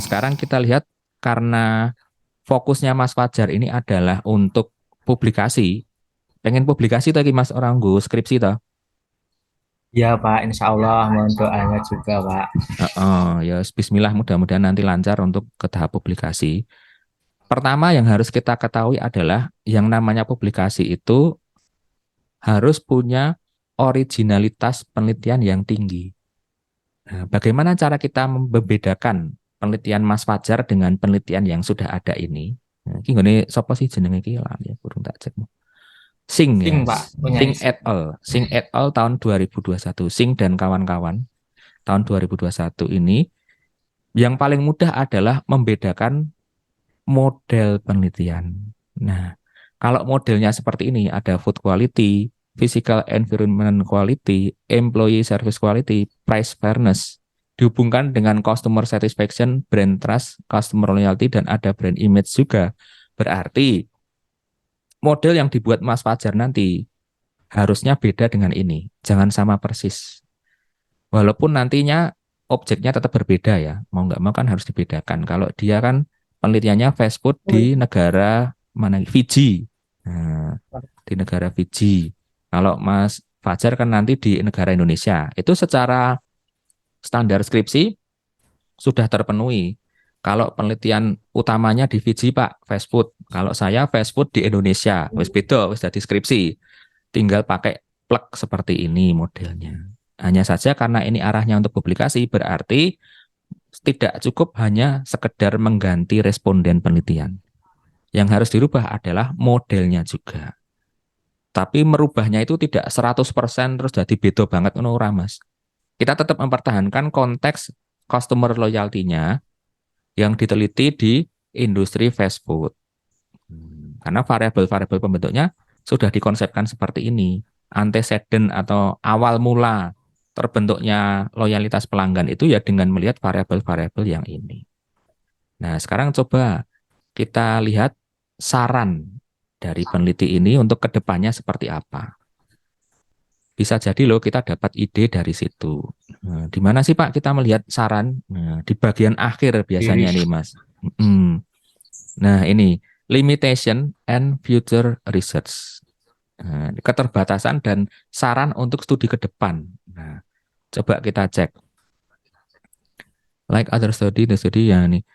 sekarang kita lihat karena fokusnya Mas Fajar ini adalah untuk publikasi. Pengen publikasi tadi Mas orang gue skripsi toh. Ya Pak, insya Allah mohon doanya juga Pak. Ya bismillah mudah-mudahan nanti lancar untuk ke tahap publikasi. Pertama yang harus kita ketahui adalah yang namanya publikasi itu harus punya originalitas penelitian yang tinggi. Nah, bagaimana cara kita membedakan penelitian Mas Fajar dengan penelitian yang sudah ada ini? Nah, ini siapa sih jenenge iki lah ya, kurang tak cek. Singh Sing ya, Pak, punya Singh isi. et al. Singh et al tahun 2021. Singh dan kawan-kawan tahun 2021 ini yang paling mudah adalah membedakan model penelitian. Nah, kalau modelnya seperti ini, ada food quality, physical environment quality, employee service quality, price fairness, dihubungkan dengan customer satisfaction, brand trust, customer loyalty, dan ada brand image juga. Berarti model yang dibuat Mas Fajar nanti harusnya beda dengan ini. Jangan sama persis. Walaupun nantinya objeknya tetap berbeda ya, mau nggak mau kan harus dibedakan. Kalau dia kan penelitiannya fast food di negara mana? Fiji. Nah, di negara Fiji. Kalau Mas Fajar kan nanti di negara Indonesia. Itu secara standar skripsi sudah terpenuhi. Kalau penelitian utamanya di Fiji Pak, fast food. Kalau saya fast food di Indonesia, wis beda, wis dari skripsi. Tinggal pakai plug seperti ini modelnya. Hanya saja karena ini arahnya untuk publikasi, berarti tidak cukup hanya sekedar mengganti responden penelitian. Yang harus dirubah adalah modelnya juga. Tapi merubahnya itu tidak 100% terus jadi beda banget ngono ora, Mas. Kita tetap mempertahankan konteks customer loyalty-nya yang diteliti di industri fast food. Karena variabel-variabel pembentuknya sudah dikonsepkan seperti ini. Antecedent atau awal mula terbentuknya loyalitas pelanggan itu ya dengan melihat variabel-variabel yang ini. Nah, sekarang coba kita lihat saran dari peneliti ini untuk kedepannya seperti apa. Bisa jadi loh kita dapat ide dari situ. Nah, di mana sih Pak kita melihat saran? Nah, di bagian akhir biasanya Diri. nih Mas. Nah, ini limitation and future research. Nah, keterbatasan dan saran untuk studi ke depan. Nah, coba kita cek. Like other study, the study ya nih.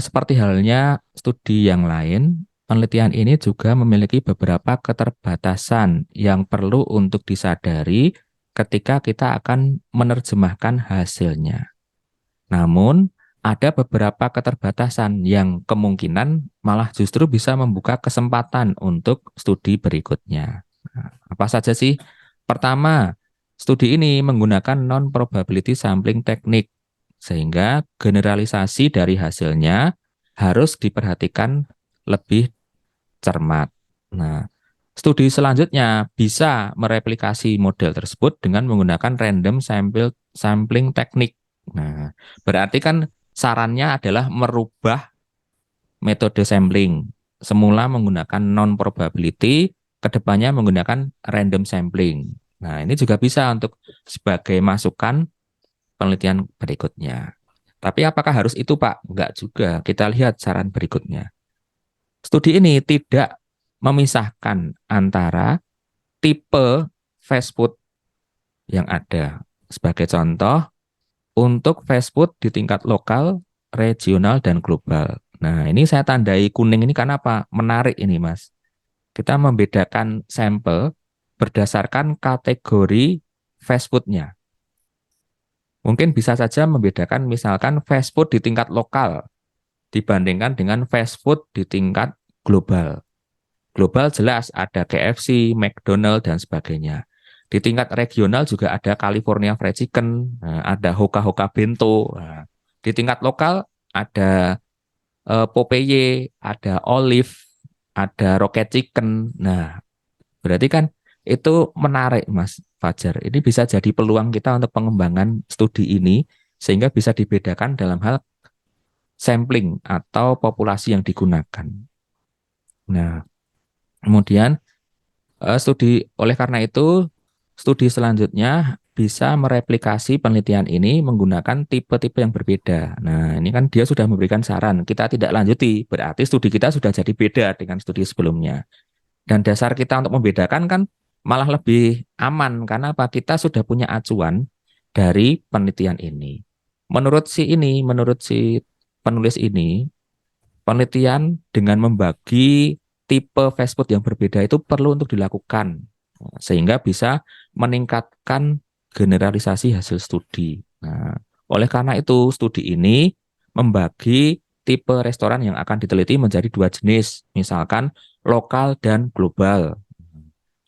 Seperti halnya studi yang lain, penelitian ini juga memiliki beberapa keterbatasan yang perlu untuk disadari ketika kita akan menerjemahkan hasilnya. Namun, ada beberapa keterbatasan yang kemungkinan malah justru bisa membuka kesempatan untuk studi berikutnya. Nah, apa saja sih? Pertama, studi ini menggunakan non-probability sampling teknik, sehingga generalisasi dari hasilnya harus diperhatikan lebih cermat. Nah, studi selanjutnya bisa mereplikasi model tersebut dengan menggunakan random sampling teknik. Nah, berarti kan sarannya adalah merubah metode sampling. Semula menggunakan non-probability, kedepannya menggunakan random sampling. Nah, ini juga bisa untuk sebagai masukan penelitian berikutnya. Tapi apakah harus itu, Pak? Enggak juga. Kita lihat saran berikutnya. Studi ini tidak memisahkan antara tipe fast food yang ada. Sebagai contoh, untuk fast food di tingkat lokal, regional, dan global. Nah, ini saya tandai kuning ini karena apa? Menarik ini, Mas. Kita membedakan sampel berdasarkan kategori fast food-nya. Mungkin bisa saja membedakan misalkan fast food di tingkat lokal dibandingkan dengan fast food di tingkat global. Global jelas ada KFC, McDonald, dan sebagainya. Di tingkat regional juga ada California Fried Chicken, ada Hoka Hoka Bento. Nah, di tingkat lokal ada Popeye, ada Olive, ada Rocket Chicken. Nah, berarti kan itu menarik, Mas Fajar. Ini bisa jadi peluang kita untuk pengembangan studi ini sehingga bisa dibedakan dalam hal sampling atau populasi yang digunakan. Nah, kemudian oleh karena itu studi selanjutnya bisa mereplikasi penelitian ini menggunakan tipe-tipe yang berbeda. Nah, ini kan dia sudah memberikan saran, kita tidak lanjuti, berarti studi kita sudah jadi beda dengan studi sebelumnya. Dan dasar kita untuk membedakan kan malah lebih aman, karena apa? Kita sudah punya acuan dari penelitian ini. Menurut si penulis ini, penelitian dengan membagi tipe fast food yang berbeda itu perlu untuk dilakukan, sehingga bisa meningkatkan generalisasi hasil studi. Nah, oleh karena itu, studi ini membagi tipe restoran yang akan diteliti menjadi dua jenis, misalkan lokal dan global.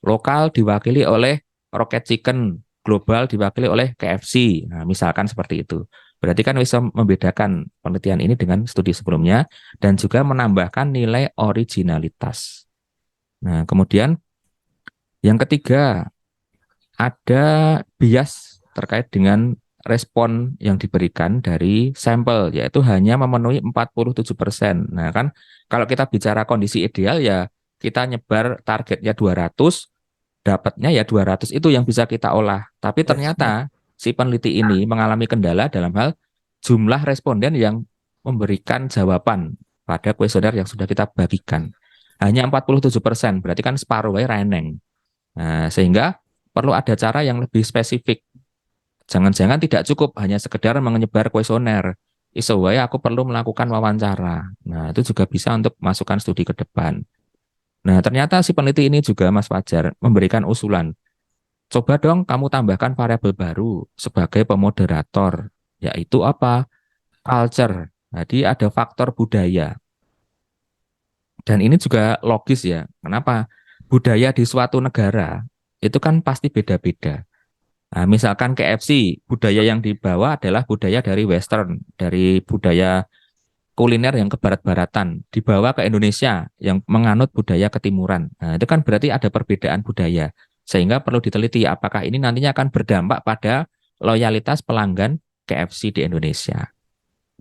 Lokal diwakili oleh Rocket Chicken, global diwakili oleh KFC. Nah, misalkan seperti itu. Berarti kan bisa membedakan penelitian ini dengan studi sebelumnya dan juga menambahkan nilai originalitas. Nah, kemudian yang ketiga, ada bias terkait dengan respon yang diberikan dari sampel, yaitu hanya memenuhi 47%. Nah, kan kalau kita bicara kondisi ideal ya kita nyebar targetnya 200, dapatnya ya 200 itu yang bisa kita olah. Tapi ternyata si peneliti ini mengalami kendala dalam hal jumlah responden yang memberikan jawaban pada kuesioner yang sudah kita bagikan. Hanya 47%, berarti kan separuh reneng. Nah, sehingga perlu ada cara yang lebih spesifik. Jangan-jangan tidak cukup hanya sekedar menyebar kuesioner. Iso wae aku perlu melakukan wawancara. Nah, itu juga bisa untuk masukkan studi ke depan. Nah, ternyata si peneliti ini juga Mas Fajar memberikan usulan. Coba dong kamu tambahkan variabel baru sebagai pemoderator, yaitu apa? Culture. Jadi ada faktor budaya. Dan ini juga logis ya. Kenapa? Budaya di suatu negara itu kan pasti beda-beda. Nah, misalkan KFC, budaya yang dibawa adalah budaya dari Western, dari budaya kuliner yang ke barat-baratan, dibawa ke Indonesia yang menganut budaya ketimuran. Nah, itu kan berarti ada perbedaan budaya. Sehingga perlu diteliti apakah ini nantinya akan berdampak pada loyalitas pelanggan KFC di Indonesia.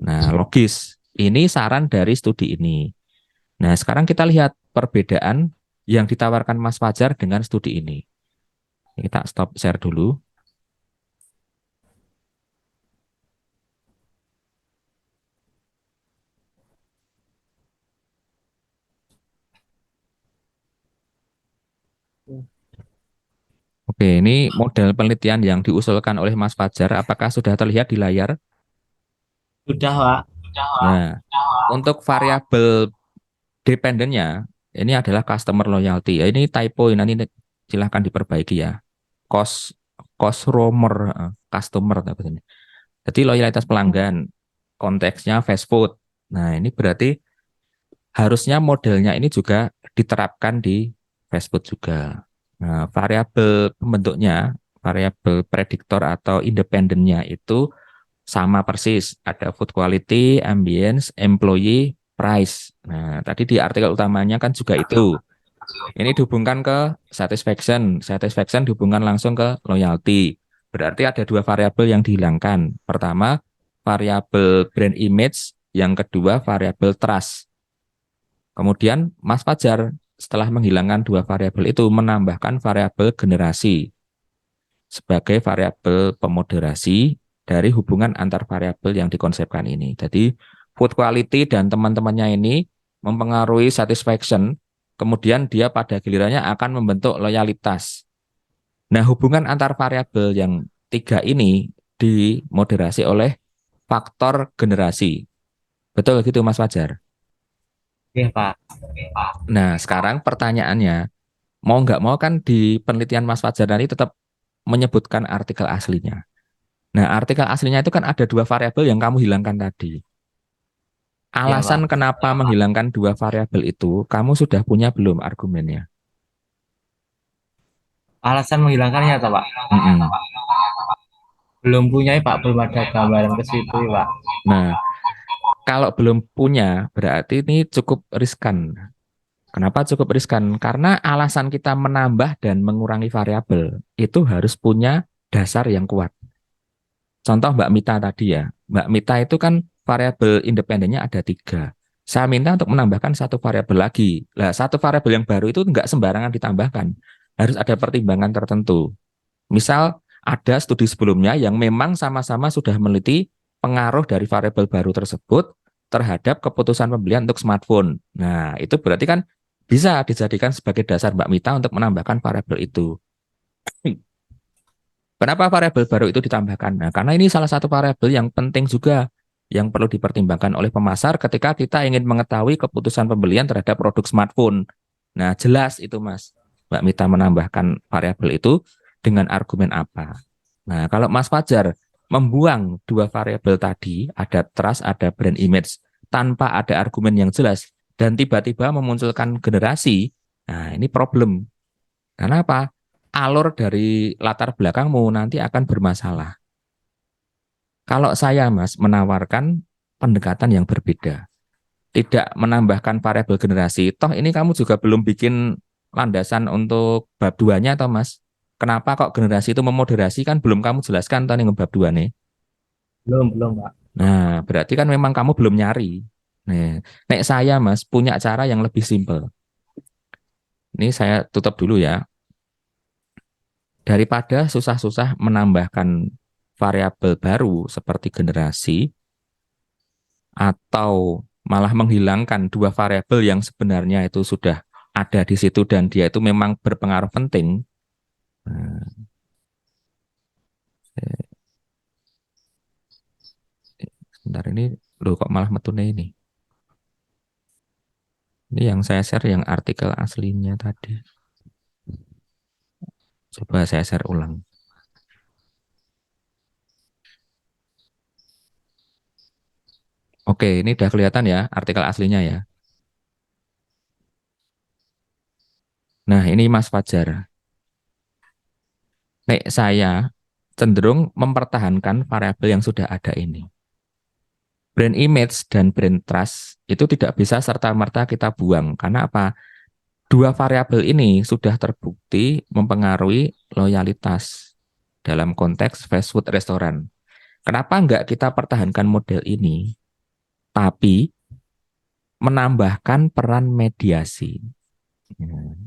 Nah, logis. Ini saran dari studi ini. Nah, sekarang kita lihat perbedaan yang ditawarkan Mas Fajar dengan studi ini. Kita stop share dulu. Oke, ini model penelitian yang diusulkan oleh Mas Fajar. Apakah sudah terlihat di layar? Sudah, Pak. Nah, untuk variabel dependennya, ini adalah customer loyalty. Ya, ini typo, nanti silahkan diperbaiki ya. Cost, customer. Jadi loyalitas pelanggan, konteksnya fast food. Nah, ini berarti harusnya modelnya ini juga diterapkan di fast food juga. Nah, variabel pembentuknya, variabel prediktor atau independennya itu sama persis. Ada food quality, ambience, employee, price. Nah, tadi di artikel utamanya kan juga itu. Ini dihubungkan ke satisfaction. Satisfaction dihubungkan langsung ke loyalty. Berarti ada dua variabel yang dihilangkan. Pertama, variabel brand image. Yang kedua, variabel trust. Kemudian Mas Fajar setelah menghilangkan dua variabel itu menambahkan variabel generasi sebagai variabel pemoderasi dari hubungan antar variabel yang dikonsepkan ini. Jadi food quality dan teman-temannya ini mempengaruhi satisfaction, kemudian dia pada gilirannya akan membentuk loyalitas. Nah, hubungan antar variabel yang tiga ini dimoderasi oleh faktor generasi. Betul gitu Mas Fajar? Oke, Pak. Nah, sekarang pertanyaannya, mau nggak mau kan di penelitian Mas Fajar nanti tetap menyebutkan artikel aslinya. Nah, artikel aslinya itu kan ada dua variabel yang kamu hilangkan tadi. Ya, Alasan Pak. kenapa menghilangkan dua variabel itu, kamu sudah punya belum argumennya? Alasan menghilangkannya, toh, Pak? Mm-mm. Belum punya, Pak. Belum ada gambaran ke situ, Pak. Nah, kalau belum punya, berarti ini cukup riskan. Kenapa cukup riskan? Karena alasan kita menambah dan mengurangi variabel itu harus punya dasar yang kuat. Contoh Mbak Mita tadi ya, Mbak Mita itu kan variabel independennya ada tiga. Saya minta untuk menambahkan satu variabel lagi. Nah, satu variabel yang baru itu nggak sembarangan ditambahkan. Harus ada pertimbangan tertentu. Misal ada studi sebelumnya yang memang sama-sama sudah meneliti pengaruh dari variabel baru tersebut terhadap keputusan pembelian untuk smartphone. Nah, itu berarti kan bisa dijadikan sebagai dasar Mbak Mita untuk menambahkan variabel itu. Kenapa variabel baru itu ditambahkan? Nah, karena ini salah satu variabel yang penting juga yang perlu dipertimbangkan oleh pemasar ketika kita ingin mengetahui keputusan pembelian terhadap produk smartphone. Nah, jelas itu Mas. Mbak Mita menambahkan variabel itu dengan argumen apa? Nah, kalau Mas Fajar membuang dua variabel tadi, ada trust, ada brand image, tanpa ada argumen yang jelas, dan tiba-tiba memunculkan generasi, nah ini problem. Karena apa? Alur dari latar belakangmu nanti akan bermasalah. Kalau saya, Mas, menawarkan pendekatan yang berbeda, tidak menambahkan variabel generasi, toh ini kamu juga belum bikin landasan untuk bab 2-nya, toh, Mas. Kenapa kok generasi itu memoderasi kan belum kamu jelaskan toh nih bab 2 nih. Belum, Pak. Nah, berarti kan memang kamu belum nyari. Nih, nek saya, Mas, punya cara yang lebih simpel. Ini saya tutup dulu ya. Daripada susah-susah menambahkan variabel baru seperti generasi atau malah menghilangkan dua variabel yang sebenarnya itu sudah ada di situ dan dia itu memang berpengaruh penting. Nah, sebentar ini loh kok malah metune ini. Ini yang saya share yang artikel aslinya tadi. Coba saya share ulang. Oke, ini udah kelihatan ya artikel aslinya ya. Nah, ini Mas Fajar. Nek saya cenderung mempertahankan variabel yang sudah ada ini. Brand image dan brand trust itu tidak bisa serta-merta kita buang. Karena apa? Dua variabel ini sudah terbukti mempengaruhi loyalitas dalam konteks fast food restoran. Kenapa enggak kita pertahankan model ini, tapi menambahkan peran mediasi?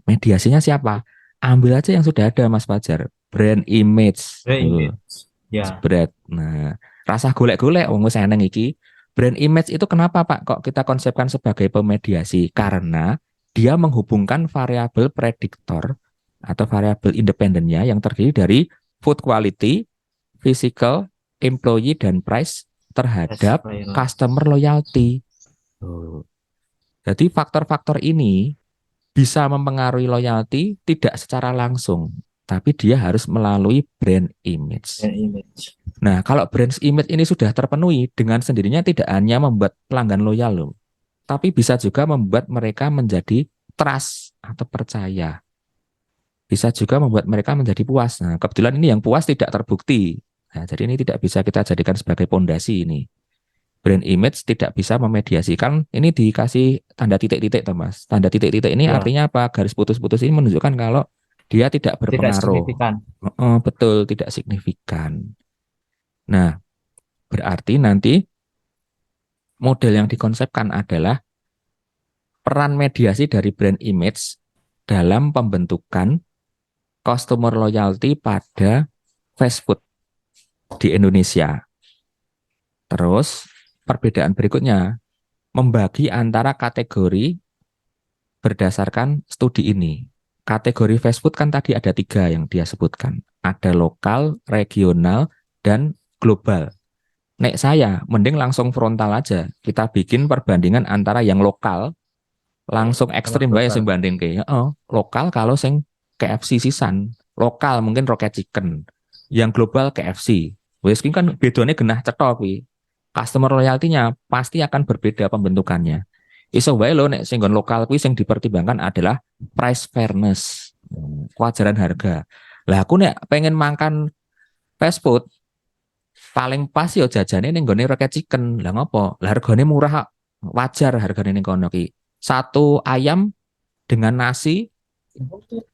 Mediasinya siapa? Ambil aja yang sudah ada, Mas Fajar. Brand image. Image. Ya. Spread. Nah, rasa golek-golek wong wis eneng iki. Brand image itu kenapa Pak kok kita konsepkan sebagai pemediasi? Karena dia menghubungkan variabel prediktor atau variabel independennya yang terdiri dari food quality, physical, employee dan price terhadap customer loyalty. Jadi faktor-faktor ini bisa mempengaruhi loyalty tidak secara langsung, tapi dia harus melalui brand image. Nah, kalau brand image ini sudah terpenuhi, dengan sendirinya tidak hanya membuat pelanggan loyal loh, tapi bisa juga membuat mereka menjadi trust atau percaya. Bisa juga membuat mereka menjadi puas. Nah, kebetulan ini yang puas tidak terbukti. Nah, jadi ini tidak bisa kita jadikan sebagai pondasi ini. Brand image tidak bisa memediasikan, ini dikasih tanda titik-titik, Thomas. Tanda titik-titik ini Ya. artinya apa? Garis putus-putus ini menunjukkan kalau dia tidak berpengaruh. Signifikan. Betul, tidak signifikan. Nah, berarti nanti model yang dikonsepkan adalah peran mediasi dari brand image dalam pembentukan customer loyalty pada fast food di Indonesia. Terus, perbedaan berikutnya, membagi antara kategori berdasarkan studi ini. Kategori fast food kan tadi ada 3 yang dia sebutkan. Ada lokal, regional, dan global. Nek saya, mending langsung frontal aja. Kita bikin perbandingan antara yang lokal, langsung ekstrim bae sing banding ke. Lokal kalau sing KFC sisan. Lokal mungkin Rocket Chicken. Yang global KFC. Wes kan bedone genah cetha kuwi. Customer loyalty-nya pasti akan berbeda pembentukannya. Iso wae lho nek sing lokal kuwi sing dipertimbangkan adalah price fairness, kewajaran harga. Lah aku nek pengen makan fast food paling pas yo jajane ning gone Rocket Chicken. Lah ngopo? Lah hargane murah, wajar hargane ning kono ki. Satu ayam dengan nasi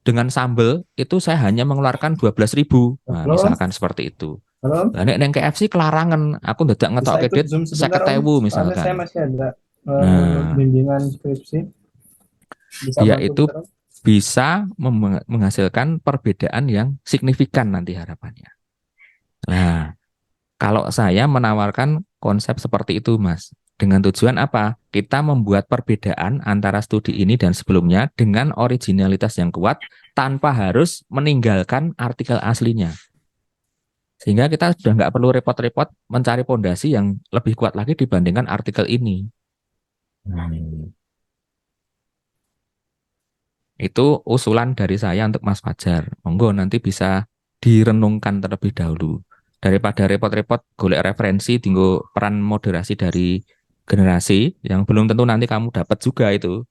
dengan sambel itu saya hanya mengeluarkan 12.000. Nah, misalkan seperti itu. Lah nek neng KFC kelarangan, aku ndadak ngetokke duit 50.000 misalkan. Saya masih ada Nah, bimbingan skripsi. dia itu bisa menghasilkan perbedaan yang signifikan nanti harapannya. Nah, kalau saya menawarkan konsep seperti itu, Mas, dengan tujuan apa? Kita membuat perbedaan antara studi ini dan sebelumnya dengan originalitas yang kuat tanpa harus meninggalkan artikel aslinya. Sehingga kita sudah nggak perlu repot-repot mencari pondasi yang lebih kuat lagi dibandingkan artikel ini. Itu usulan dari saya untuk Mas Fajar. Monggo nanti bisa direnungkan terlebih dahulu. Daripada repot-repot golek referensi tinggal peran moderasi dari generasi yang belum tentu nanti kamu dapat juga itu.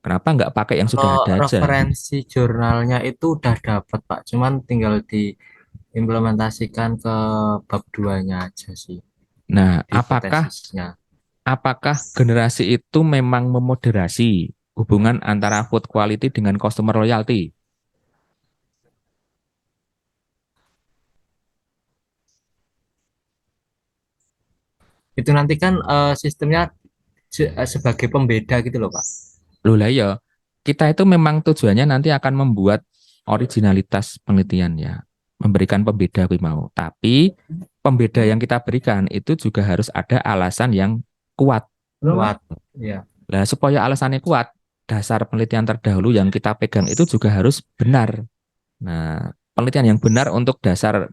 Kenapa nggak pakai yang sudah Kalau ada aja? referensi jurnalnya itu udah dapat Pak, cuman tinggal diimplementasikan ke bab 2-nya aja sih, Nah, apakah hipotesisnya. apakah generasi itu memang memoderasi hubungan antara food quality dengan customer loyalty? Itu nanti kan sistemnya sebagai pembeda gitu loh Pak. Loh lah ya, kita itu memang tujuannya nanti akan membuat originalitas penelitian ya, memberikan pembeda kui mau. Tapi pembeda yang kita berikan itu juga harus ada alasan yang kuat. Kuat, ya. Lah supaya alasannya kuat, dasar penelitian terdahulu yang kita pegang itu juga harus benar. Nah, penelitian yang benar untuk dasar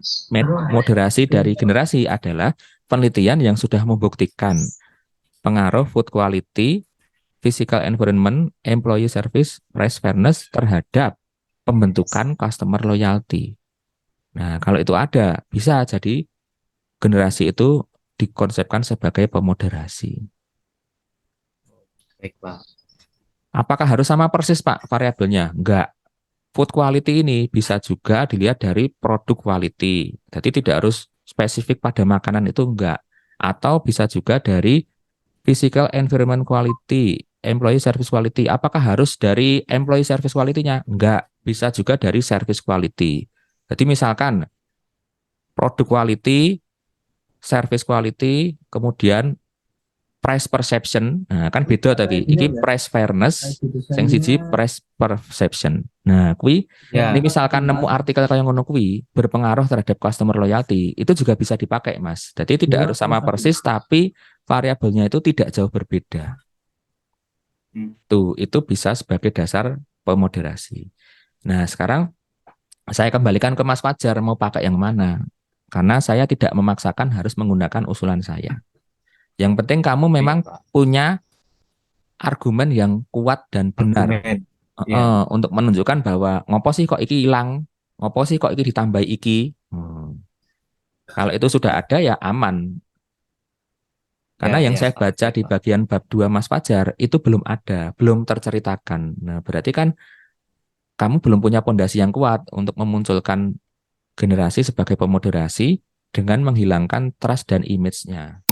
moderasi dari generasi adalah penelitian yang sudah membuktikan pengaruh food quality, physical environment, employee service, price fairness terhadap pembentukan customer loyalty. Nah, kalau itu ada, bisa jadi generasi itu dikonsepkan sebagai pemoderasi. Baik Pak. Apakah harus sama persis, Pak, variabelnya? Enggak. Food quality ini bisa juga dilihat dari produk quality. Jadi tidak harus spesifik pada makanan itu enggak. Atau bisa juga dari physical environment quality, employee service quality. Apakah harus dari employee service quality-nya? Enggak. Bisa juga dari service quality. Jadi misalkan produk quality, service quality, kemudian price perception. Nah, kan beda tadi. Iki price fairness, yang siji price perception. Nah, ini Ya, misalkan nemu artikel kayak ngono berpengaruh terhadap customer loyalty, itu juga bisa dipakai, Mas. Jadi tidak harus sama persis, tapi variabelnya itu tidak jauh berbeda. Itu bisa sebagai dasar pemoderasi. Nah, sekarang saya kembalikan ke Mas Fajar, mau pakai yang mana? Karena saya tidak memaksakan harus menggunakan usulan saya. Yang penting kamu baik memang Pak. punya argumen yang kuat dan benar Argumen. Ya, untuk menunjukkan bahwa ngopo sih kok iki hilang, ngopo sih kok iki ditambahi iki. Kalau itu sudah ada ya aman. Karena ya, yang ya saya Pak. baca Baik di Pak. bagian bab 2 Mas Fajar itu belum ada, belum terceritakan. Nah, berarti kan kamu belum punya pondasi yang kuat untuk memunculkan generasi sebagai pemoderasi dengan menghilangkan trust dan image-nya.